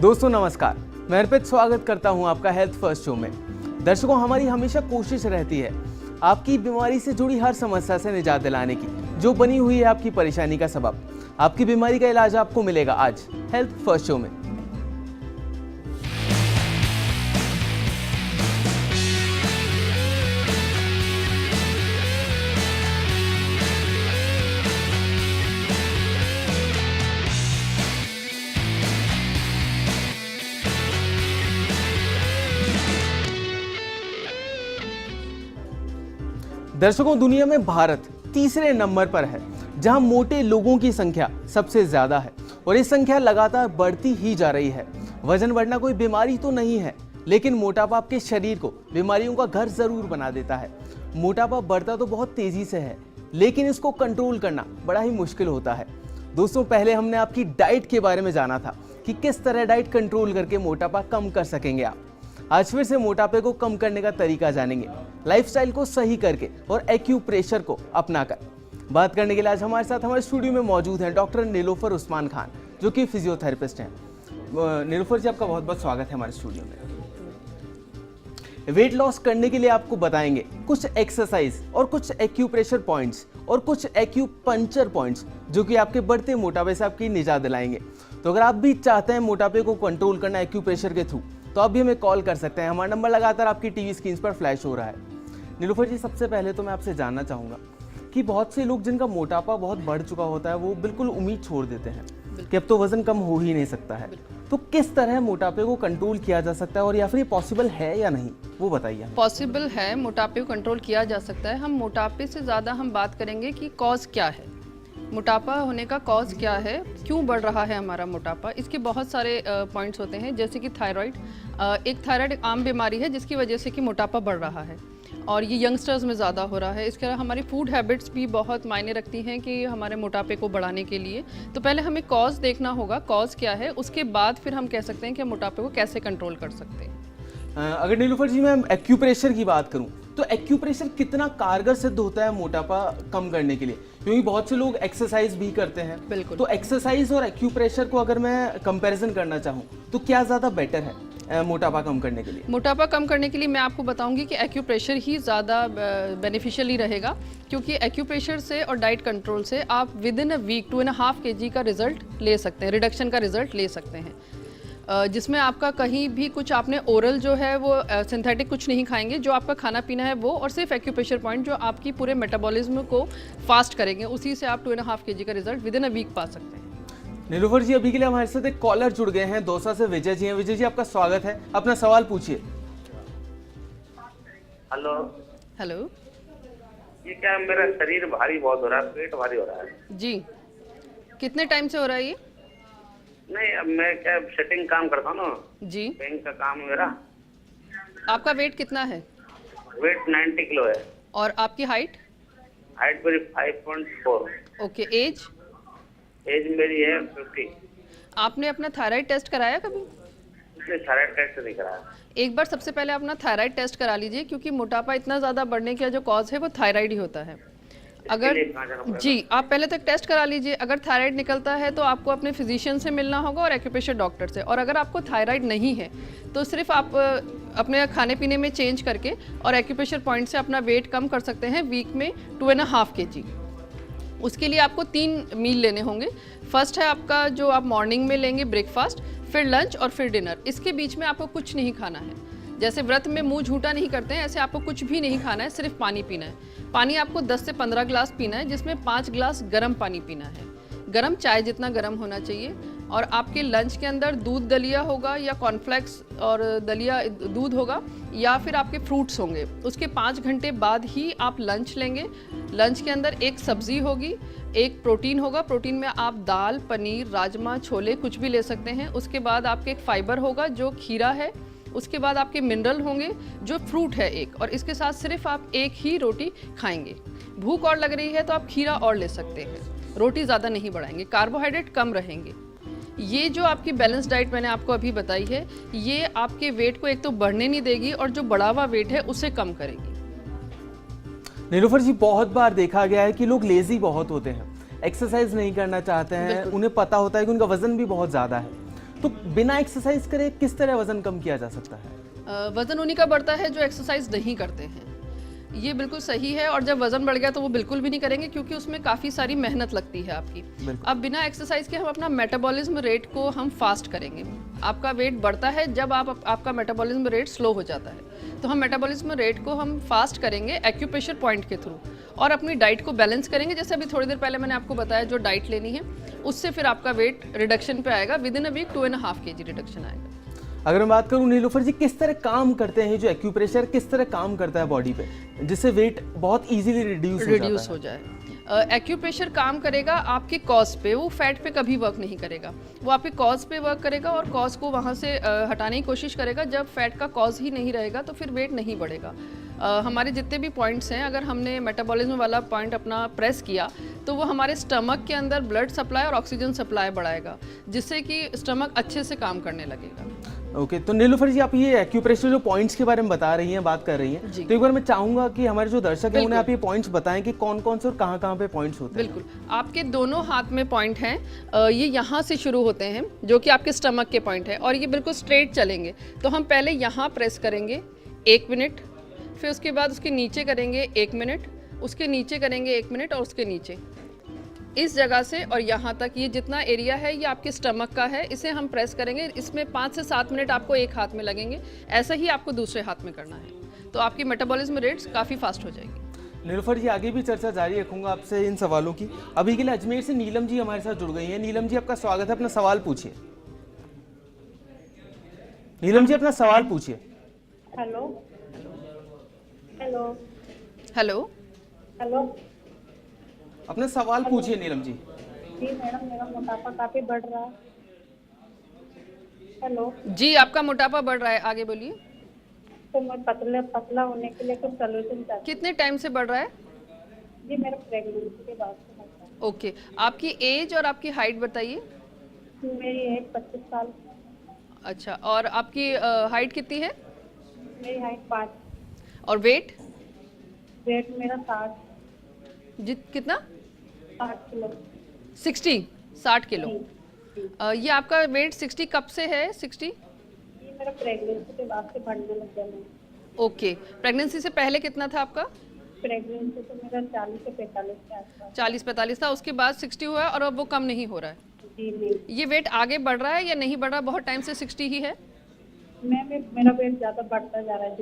दोस्तों नमस्कार, मैं अर्पित स्वागत करता हूं आपका हेल्थ फर्स्ट शो में। दर्शकों, हमारी हमेशा कोशिश रहती है आपकी बीमारी से जुड़ी हर समस्या से निजात दिलाने की, जो बनी हुई है आपकी परेशानी का सबब। आपकी बीमारी का इलाज आपको मिलेगा आज हेल्थ फर्स्ट शो में। दर्शकों, दुनिया में भारत तीसरे नंबर पर है जहां मोटे लोगों की संख्या सबसे ज्यादा है और ये संख्या लगातार बढ़ती ही जा रही है। वजन बढ़ना कोई बीमारी तो नहीं है, लेकिन मोटापा आपके शरीर को बीमारियों का घर जरूर बना देता है। मोटापा बढ़ता तो बहुत तेजी से है, लेकिन इसको कंट्रोल करना बड़ा ही मुश्किल होता है। दोस्तों, पहले हमने आपकी डाइट के बारे में जाना था कि किस तरह डाइट कंट्रोल करके मोटापा कम कर सकेंगे आप। आज फिर से मोटापे को कम करने का तरीका जानेंगे, लाइफस्टाइल को सही करके और एक्यूप्रेशर को अपनाकर। बात करने के लिए आज हमारे साथ हमारे स्टूडियो में मौजूद हैं डॉक्टर नीलोफर उस्मान खान, जो कि फिजियोथेरेपिस्ट हैं। नीलोफर जी, आपका बहुत बहुत स्वागत है हमारे स्टूडियो में। वेट लॉस करने के लिए आपको बताएंगे कुछ एक्सरसाइज और कुछ एक्यूप्रेशर पॉइंट्स और कुछ एक्यूपंक्चर पॉइंट्स, जो कि आपके बढ़ते मोटापे से आपकी निजात दिलाएंगे। तो अगर आप भी चाहते हैं मोटापे को कंट्रोल करना एक्यूप्रेशर के थ्रू, तो आप भी हमें कॉल कर सकते हैं। हमारा नंबर लगातार आपकी टीवी स्क्रीन पर फ्लैश हो रहा है। नीलोफर जी, सबसे पहले तो मैं आपसे जानना चाहूँगा कि बहुत से लोग जिनका मोटापा बहुत बढ़ चुका होता है, वो बिल्कुल उम्मीद छोड़ देते हैं कि अब तो वजन कम हो ही नहीं सकता है। तो किस तरह मोटापे को कंट्रोल किया जा सकता है, और या फिर ये पॉसिबल है या नहीं, वो बताइए। पॉसिबल है, मोटापे को कंट्रोल किया जा सकता है। हम मोटापे से ज़्यादा हम बात करेंगे कि कॉज क्या है, मोटापा होने का कॉज क्या है, क्यों बढ़ रहा है हमारा मोटापा। इसके बहुत सारे पॉइंट्स होते हैं, जैसे कि थायराइड। एक थायराइड एक आम बीमारी है जिसकी वजह से कि मोटापा बढ़ रहा है, और ये यंगस्टर्स में ज़्यादा हो रहा है। इसके अलावा हमारी फूड हैबिट्स भी बहुत मायने रखती हैं कि हमारे मोटापे को बढ़ाने के लिए। तो पहले हमें कॉज देखना होगा, कॉज क्या है, उसके बाद फिर हम कह सकते हैं कि मोटापे को कैसे कंट्रोल कर सकते हैं। अगर नीलोफर जी मैं एक्यूप्रेशर की बात करूं, तो एक्यूप्रेशर कितना कारगर सिद्ध होता है मोटापा कम करने के लिए? क्योंकि बहुत से लोग एक्सरसाइज भी करते हैं। बिल्कुल। तो एक्सरसाइज और एक्यूप्रेशर को अगर मैं कंपैरिजन करना चाहूँ, तो क्या ज़्यादा बेटर है मोटापा कम करने के लिए? मोटापा कम करने के लिए मैं आपको बताऊंगी कि एक्यूप्रेशर ही ज़्यादा बेनिफिशियली रहेगा, क्योंकि एक्यूप्रेशर से और डाइट कंट्रोल से आप within a week 2.5 kg का रिजल्ट ले सकते हैं, रिडक्शन का रिजल्ट ले सकते हैं, जिसमें आपका कहीं भी कुछ आपने ओरल जो है वो सिंथेटिक कुछ नहीं खाएंगे, जो आपका खाना पीना है वो, और सिर्फ एक्यूप्रेशर पॉइंट जो आपकी पूरे मेटाबॉलिज्म को फास्ट करेंगे, उसी से आप 2.5 kg का result within a week पा सकते हैं। नीलोफर जी, अभी के लिए हमारे साथ एक कॉलर जुड़ गए हैं, दौसा से विजय जी हैं। विजय जी, आपका स्वागत है, अपना सवाल पूछिए। हेलो। हेलो। ये क्या मेरा शरीर भारी बहुत हो रहा है, पेट भारी हो रहा है जी। कितने टाइम से हो रहा है ये? नहीं, अब मैं क्या सेटिंग काम करता हूँ ना जी। बैंक का काम है मेरा। आपका वेट कितना है? वेट 90 किलो है। और आपकी हाइट? हाइट मेरी 5.4। ओके। एज? एज मेरी है 50। आपने अपना थायराइड टेस्ट कराया कभी? इसलिए थायराइड टेस्ट नहीं कराया। एक बार सबसे पहले अपना थायराइड टेस्ट करा लीजिए, क्योंकि मोटापा इतना ज़्यादा बढ़ने का जो कॉज है वो थायराइड ही होता है। अगर जी, आप पहले तक टेस्ट करा लीजिए। अगर थायराइड निकलता है तो आपको अपने फिजिशियन से मिलना होगा और एक्यूप्रेशर डॉक्टर से। और अगर आपको थायराइड नहीं है तो सिर्फ आप अपने खाने पीने में चेंज करके और एक्यूप्रेशर पॉइंट से अपना वेट कम कर सकते हैं वीक में 2.5 kg। उसके लिए आपको 3 मील लेने होंगे। फर्स्ट है आपका जो आप मॉर्निंग में लेंगे ब्रेकफास्ट, फिर लंच और फिर डिनर। इसके बीच में आपको कुछ नहीं खाना है। जैसे व्रत में मुंह झूठा नहीं करते हैं, ऐसे आपको कुछ भी नहीं खाना है, सिर्फ पानी पीना है। पानी आपको 10 से 15 ग्लास पीना है, जिसमें 5 ग्लास गर्म पानी पीना है। गर्म चाय जितना गर्म होना चाहिए। और आपके लंच के अंदर दूध दलिया होगा, या कॉर्नफ्लेक्स और दलिया दूध होगा, या फिर आपके फ्रूट्स होंगे। उसके 5 घंटे बाद ही आप लंच लेंगे। लंच के अंदर एक सब्जी होगी, एक प्रोटीन होगा। प्रोटीन में आप दाल, पनीर, राजमा, छोले कुछ भी ले सकते हैं। उसके बाद आपके एक फाइबर होगा जो खीरा है। उसके बाद आपके मिनरल होंगे जो फ्रूट है एक, और इसके साथ सिर्फ आप एक ही रोटी खाएंगे। भूख और लग रही है तो आप खीरा और ले सकते हैं, रोटी ज़्यादा नहीं बढ़ाएंगे, कार्बोहाइड्रेट कम रहेंगे। ये जो आपकी बैलेंस डाइट मैंने आपको अभी बताई है, ये आपके वेट को एक तो बढ़ने नहीं देगी, और जो बढ़ा हुआ वेट है उसे कम करेगी। नीलोफर जी, बहुत बार देखा गया है कि लोग लेजी बहुत होते हैं, एक्सरसाइज नहीं करना चाहते हैं, उन्हें पता होता है कि उनका वजन भी बहुत ज़्यादा है, तो बिना एक्सरसाइज करे किस तरह वजन कम किया जा सकता है? वजन उन्हीं का बढ़ता है जो एक्सरसाइज नहीं करते हैं, ये बिल्कुल सही है। और जब वजन बढ़ गया तो वो बिल्कुल भी नहीं करेंगे, क्योंकि उसमें काफ़ी सारी मेहनत लगती है आपकी। अब बिना एक्सरसाइज के हम अपना मेटाबॉलिज्म रेट को हम फास्ट करेंगे। आपका वेट बढ़ता है जब आपका मेटाबॉलिज्म रेट स्लो हो जाता है, तो हम मेटाबॉलिज्म रेट को हम फास्ट करेंगे एक्यूप्रेशर पॉइंट के थ्रू, और अपनी डाइट को बैलेंस करेंगे। जैसे अभी थोड़ी देर पहले मैंने आपको बताया जो डाइट लेनी है, उससे फिर आपका वेट रिडक्शन पे आएगा। Within a week 2.5 kg reduction आएगा। अगर मैं बात करूं नीलोफर जी, किस तरह काम करते हैं जो एक्यूप्रेशर, किस तरह काम करता है बॉडी पे जिससे वेट बहुत इजीली रिड्यूस हो जाए? एक्यूप्रेशर काम करेगा आपके कॉज पे, वो फैट पे कभी वर्क नहीं करेगा। वो आपके कॉज पे वर्क करेगा और कॉज को वहाँ से हटाने की कोशिश करेगा। जब फैट का कॉज ही नहीं रहेगा तो फिर वेट नहीं बढ़ेगा। हमारे जितने भी पॉइंट्स हैं, अगर हमने मेटाबॉलिज्म वाला पॉइंट अपना प्रेस किया तो वो हमारे स्टमक के अंदर ब्लड सप्लाई और ऑक्सीजन सप्लाई बढ़ाएगा, जिससे कि स्टमक अच्छे से काम करने लगेगा। ओके, तो नीलोफर जी आप ये एक्यूप्रेशर जो पॉइंट्स के बारे में बता रही हैं, बात कर रही हैं, तो एक बार मैं चाहूंगा कि हमारे जो दर्शक हैं उन्हें आप ये पॉइंट्स बताएं कि कौन कौन से और कहाँ कहाँ पे पॉइंट्स होते हैं। बिल्कुल, आपके दोनों हाथ में पॉइंट हैं। ये यहाँ से शुरू होते हैं जो कि आपके स्टमक के पॉइंट है, और ये बिल्कुल स्ट्रेट चलेंगे। तो हम पहले यहाँ प्रेस करेंगे 1 मिनट, फिर उसके बाद उसके नीचे करेंगे 1 मिनट, उसके नीचे करेंगे 1 मिनट, और उसके नीचे इस जगह से और यहाँ तक, ये जितना एरिया है ये आपके स्टमक का है, इसे हम प्रेस करेंगे। इसमें 5 से 7 मिनट आपको एक हाथ में लगेंगे। ऐसा ही आपको दूसरे हाथ में करना है, तो आपकी मेटाबॉलिज्म रेट्स काफ़ी फास्ट हो जाएगी। नीलोफर जी आगे भी चर्चा जारी रखूंगा आपसे इन सवालों की। अभी के लिए अजमेर से नीलम जी हमारे साथ जुड़ गई हैं। नीलम जी आपका स्वागत है, अपना सवाल पूछिए। नीलम जी अपना सवाल पूछिए। हेलो हेलो हेलो हेलो अपना सवाल पूछिए नीलम जी। जी मैडम, मेरा मोटापा काफी बढ़ रहा है। हेलो जी, आपका मोटापा बढ़ रहा है, आगे बोलिए। तो मैं पतला होने के लिए कुछ सोल्यूशन चाहती कितने टाइम से बढ़ रहा है? हूँ। जी मेरा प्रेगनेंसी के बाद से बढ़ता है। ओके, आपकी एज और आपकी हाइट बताइए। मेरी एज 25 साल। अच्छा, और आपकी हाइट कितनी है? मेरी हाइट 5। और वेट? वेट मेरा 60। कितना? 60 किलो। 60 किलो। जी। ये आपका वेट 60 कब से है? 60? ये मेरा प्रेगनेंसी के बाद से बढ़ने लग गया है। ओके, प्रेगनेंसी से पहले कितना था आपका? प्रेगनेंसी तो मेरा 40 से 45 के आसपास। 40-45 था, उसके बाद 60 हुआ है, और अब वो कम नहीं हो रहा है। जी नहीं। ये वेट आगे बढ़ रहा है या नहीं बढ़ रहा? बहुत टाइम से 60 ही है? मेरा वेट ज़्यादा बढ़ता जा रहा है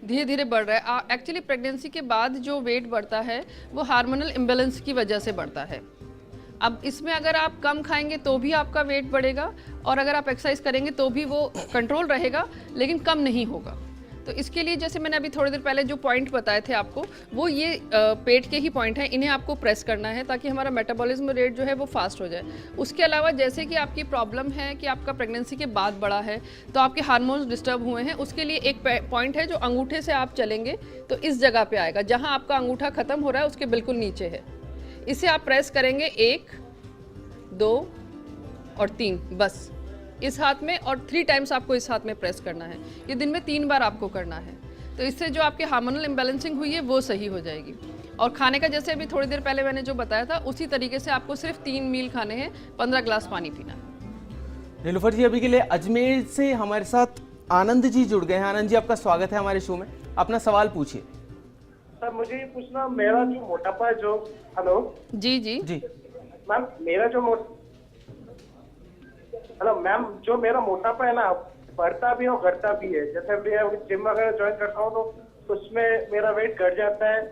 धीरे धीरे बढ़ रहा है। एक्चुअली प्रेगनेंसी के बाद जो वेट बढ़ता है वो हार्मोनल इम्बेलेंस की वजह से बढ़ता है। अब इसमें अगर आप कम खाएंगे तो भी आपका वेट बढ़ेगा, और अगर आप एक्सरसाइज करेंगे तो भी वो कंट्रोल रहेगा, लेकिन कम नहीं होगा। तो इसके लिए जैसे मैंने अभी थोड़ी देर पहले जो पॉइंट बताए थे आपको, वो ये पेट के ही पॉइंट हैं, इन्हें आपको प्रेस करना है ताकि हमारा मेटाबॉलिज्म रेट जो है वो फास्ट हो जाए। उसके अलावा जैसे कि आपकी प्रॉब्लम है कि आपका प्रेगनेंसी के बाद बढ़ा है, तो आपके हार्मोन्स डिस्टर्ब हुए हैं, उसके लिए एक पॉइंट है जो अंगूठे से आप चलेंगे तो इस जगह पे आएगा, जहाँ आपका अंगूठा खत्म हो रहा है उसके बिल्कुल नीचे है। इसे आप प्रेस करेंगे 1, 2 और 3, बस इस हाथ में, और 3 टाइम्स आपको इस हाथ में प्रेस करना है। ये दिन में 3 बार आपको करना है। तो इससे जो आपके हार्मोनल इम्बैलेंसिंग हुई है वो सही हो जाएगी। और खाने का जैसे अभी थोड़ी देर पहले मैंने जो बताया था, उसी तरीके से आपको सिर्फ 3 मील खाने हैं, 15 ग्लास पानी पीना है। नीलोफर जी अभी के लिए अजमेर से हमारे साथ आनंद जी जुड़ गए हैं। आनंद जी आपका स्वागत है हमारे शो में, अपना सवाल पूछिए। सर मुझे ये पूछना, मेरा जो मोटापा है जो, हेलो जी जी जी मैम, मेरा जो हेलो मैम, जो मेरा मोटापा है ना, बढ़ता भी है और घटता भी है। जैसे मैं जिम वगैरह ज्वाइन करता हूँ तो उसमें मेरा वेट घट जाता है,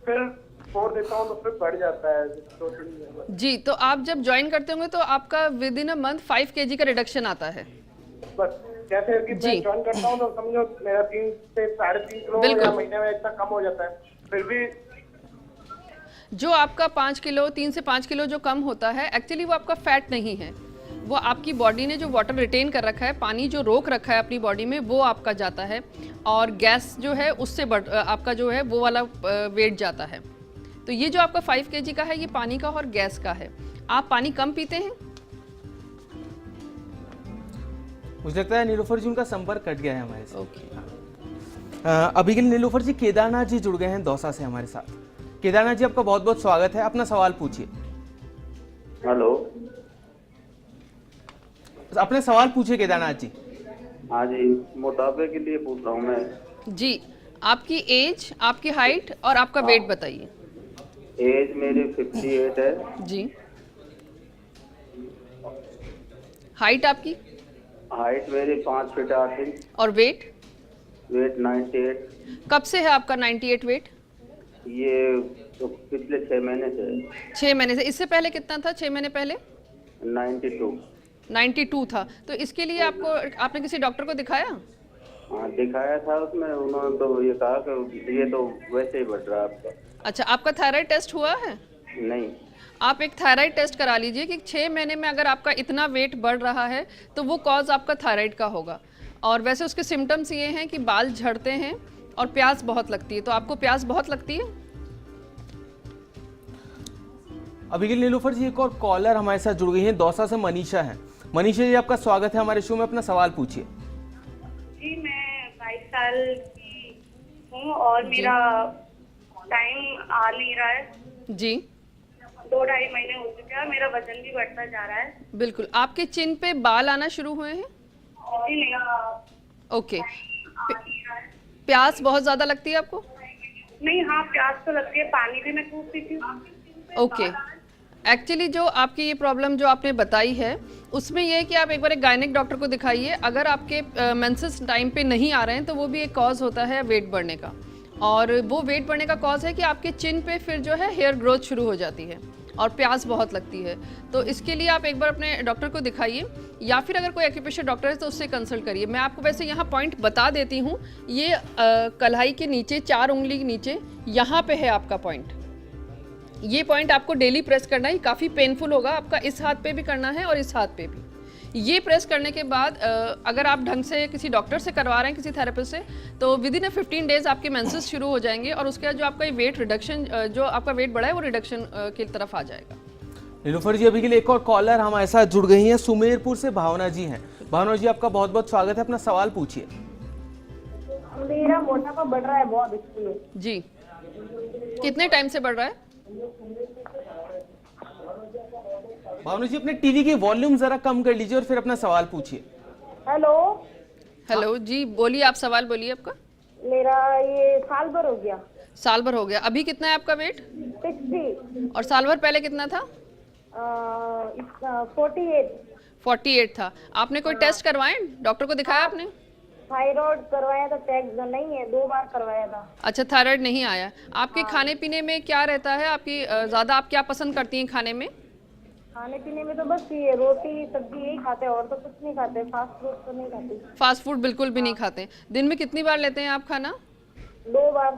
फिर छोड़ देता हूँ तो फिर बढ़ जाता है 2-3 दिन। जी, तो आप जब ज्वाइन करते होंगे तो आपका with in a month 5 kg का रिडक्शन आता है। बस जैसे कि मैं ज्वाइन करता हूँ तो समझो मेरा 3 से 3.5 किलो या महीने में इतना कम हो जाता है, फिर भी जो आपका 5 किलो 3 से 5 किलो जो कम होता है, एक्चुअली वो आपका फैट नहीं है, वो आपकी बॉडी ने जो वाटर रिटेन कर रखा है, पानी जो रोक रखा है अपनी बॉडी में, वो आपका जाता है, और गैस जो है उससे आपका जो है वो वाला वेट जाता है। तो ये जो आपका 5 kg का है, ये पानी का और गैस का है। आप पानी कम पीते हैं? मुझे लगता है नीलोफर जी उनका संपर्क कट गया है हमारे से। ओके। अभी के लिए नीलोफर जी केदारनाथ जी जुड़ गए हैं दौसा से हमारे साथ। केदारनाथ जी आपका बहुत बहुत स्वागत है, अपना सवाल पूछिए। हेलो, अपने सवाल पूछिए केदारनाथ जी। हाँ जी, मोटापे के लिए पूछ रहा हूँ मैं। जी, आपकी एज, आपकी हाइट और आपका वेट बताइए। एज मेरी 58 है। जी, हाइट आपकी? हाइट मेरी 5 फीट 8 इंच। और वेट? वेट 98। कब से है आपका 98 वेट? ये तो पिछले 6 महीने से है। 6 महीने से। इससे पहले कितना था 6 महीने पहले? 92। 92 था। तो इसके लिए आपने किसी डॉक्टर को दिखाया? हाँ दिखाया था, उसमें उन्होंने तो ये कहा कि ये तो वैसे ही बढ़ रहा है आपका। अच्छा, आपका थायराइड टेस्ट हुआ है? नहीं। आप एक थायराइड टेस्ट करा लीजिए कि 6 महीने में अगर आपका इतना वेट बढ़ रहा है तो वो कॉज आपका थायराइड का होगा। और वैसे उसके सिम्टम्स ये हैं कि बाल झड़ते हैं और प्यास बहुत लगती है। तो आपको प्यास बहुत लगती है? अभी के लिए नीलोफर जी एक और कॉलर हमारे साथ जुड़ गई हैं, दौसा से मनीषा है। मनीषा जी आपका स्वागत है हमारे शो में, अपना सवाल पूछिए। जी, मैं 22 साल की हूँ और मेरा टाइम आ नहीं रहा है। जी, 2-2.5 महीने हो चुके हैं और मेरा वजन भी बढ़ता जा रहा है। बिल्कुल। आपके चिन पे बाल आना शुरू हुए हैं? जी नहीं। ओके। प्यास बहुत ज़्यादा लगती है आपको? नहीं, हाँ प्यास तो लगती है, पानी भी मैं खूब पीती हूँ। ओके। एक्चुअली जो आपकी ये प्रॉब्लम जो आपने बताई है उसमें ये है कि आप एक बार एक गायनेक डॉक्टर को दिखाइए। अगर आपके मेंसेस टाइम पे नहीं आ रहे हैं तो वो भी एक कॉज होता है वेट बढ़ने का। और वो वेट बढ़ने का कॉज है कि आपके चिन पे फिर जो है हेयर ग्रोथ शुरू हो जाती है और प्यास बहुत लगती है। तो इसके लिए आप एक बार अपने डॉक्टर को दिखाइए, या फिर अगर कोई एक्यूप्रेशर डॉक्टर है तो उससे कंसल्ट करिए। मैं आपको वैसे यहाँ पॉइंट बता देती हूँ। ये कलाई के नीचे 4 उंगली के नीचे यहाँ पे है आपका पॉइंट। ये पॉइंट आपको डेली प्रेस करना है। काफ़ी पेनफुल होगा, आपका इस हाथ पे भी करना है और इस हाथ पे भी। ये प्रेस करने के बाद अगर आप ढंग से किसी डॉक्टर से करवा रहे हैं, किसी थेरेपिस्ट से, तो विद इन 15 डेज आपके मेंसेस शुरू हो जाएंगे और उसके बाद जो आपका वेट रिडक्शन, जो आपका वेट बढ़ा है वो रिडक्शन की तरफ आ जाएगा। नीलोफर जी अभी के लिए एक और कॉलर हमारे साथ जुड़ गई हैं, सुमेरपुर से भावना जी हैं। भावना जी आपका बहुत बहुत स्वागत है, अपना सवाल पूछिए। मेरा मोटापा बढ़ रहा है बहुत इसलिए। जी, कितने टाइम से बढ़ रहा है? भावना जी अपने टीवी की वॉल्यूम जरा कम कर लीजिए और फिर अपना सवाल पूछिए। हेलो। हेलो जी, बोलिए, आप सवाल बोलिए आपका। मेरा ये साल भर हो गया। साल भर हो गया। अभी कितना है आपका वेट? 60। और साल भर पहले कितना था? 48। 48 था। आपने कोई टेस्ट करवाए? डॉक्टर को दिखाया आपने? थायराइड करवाया था, टैग नहीं है, 2 बार करवाया था। अच्छा, थायराइड नहीं आया। आपके खाने पीने में क्या रहता है? आपकी ज़्यादा आप क्या पसंद करती हैं खाने में? खाने पीने में तो बस ये रोटी सब्जी यही खाते हैं और तो कुछ नहीं खाते। फास्ट फूड तो नहीं खाते। फास्ट फूड बिल्कुल भी नहीं खाते। दिन में कितनी बार लेते हैं आप खाना? 2 बार।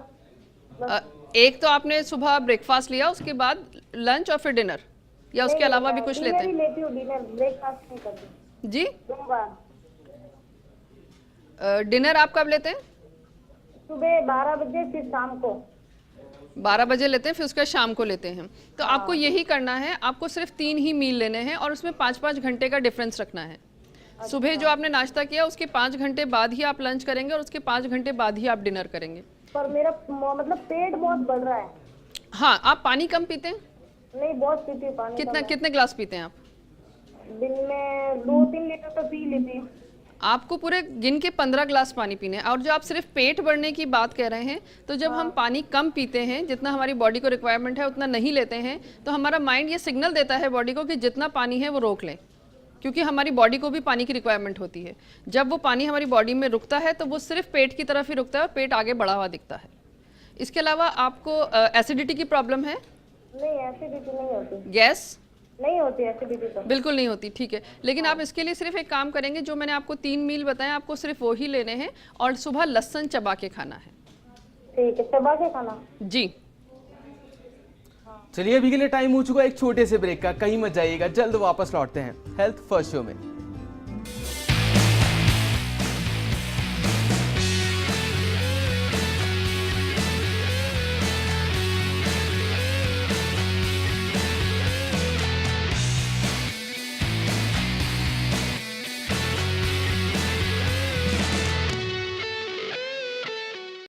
एक तो आपने सुबह ब्रेकफास्ट लिया, उसके बाद लंच और फिर डिनर, या उसके अलावा भी कुछ लेते हैं? लेती हूँ, डिनर ब्रेकफास्ट नहीं करती। जी, 2 बार। डिनर आप कब लेते हैं? सुबह 12 बजे, फिर शाम को 12 बजे लेते हैं, फिर उसके बाद शाम को लेते हैं। तो आपको यही करना है। आपको सिर्फ 3 ही मील लेने हैं और उसमें 5-5 घंटे का डिफरेंस रखना है। सुबह जो आपने नाश्ता किया उसके 5 घंटे बाद ही आप लंच करेंगे और उसके 5 घंटे बाद ही आप डिनर करेंगे। पर मेरा मतलब पेट बहुत बढ़ रहा है। हाँ, आप पानी कम पीते हैं? नहीं, बहुत पीती हूँ पानी। कितने ग्लास पीते हैं आप? दिन में 2-3 लीटर तो पी लेती हूँ। आपको पूरे गिन के 15 ग्लास पानी पीने हैं। और जो आप सिर्फ पेट बढ़ने की बात कह रहे हैं, तो जब हम पानी कम पीते हैं, जितना हमारी बॉडी को रिक्वायरमेंट है उतना नहीं लेते हैं, तो हमारा माइंड ये सिग्नल देता है बॉडी को कि जितना पानी है वो रोक लें, क्योंकि हमारी बॉडी को भी पानी की रिक्वायरमेंट होती है। जब वो पानी हमारी बॉडी में रुकता है तो वो सिर्फ पेट की तरफ ही रुकता है और पेट आगे बढ़ा हुआ दिखता है। इसके अलावा आपको एसिडिटी की प्रॉब्लम है? नहीं, एसिडिटी नहीं होती। गैस नहीं होती एसिडिटी तो। बिल्कुल नहीं होती, ठीक है। लेकिन आप इसके लिए सिर्फ एक काम करेंगे, जो मैंने आपको 3 मील बताया, आपको सिर्फ वो ही लेने हैं और सुबह लहसुन चबा के खाना है। ठीक है, चबा के खाना। जी। चलिए अभी के लिए टाइम हो चुका है एक छोटे से ब्रेक का, कहीं मत जाइएगा, जल्द वापस लौटते हैं हेल्थ फर्स्ट शो में।